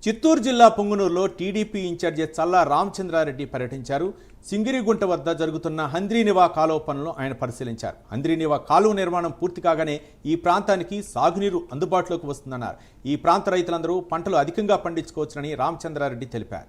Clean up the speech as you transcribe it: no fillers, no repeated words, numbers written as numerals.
చిత్తూరు జిల్లా పుంగనూరులో TDP incharge చల్లా రామచంద్రారెడ్డి పర్యటించారు. సింగిరిగుంట వద్ద జరుగుతున్న హంద్రీనివా కాలువ పనులను ఆయన పరిశీలించారు. హంద్రీనివా కాలువ నిర్మాణం పూర్తి కాగానే ఈ ప్రాంతానికి సాగునీరు అందుబాటులోకి వస్తుందన్నారు. ఈ ప్రాంత రైతులందరూ పంటలు అధికంగా పండించుకోవచ్చునని రామచంద్రారెడ్డి తెలిపారు.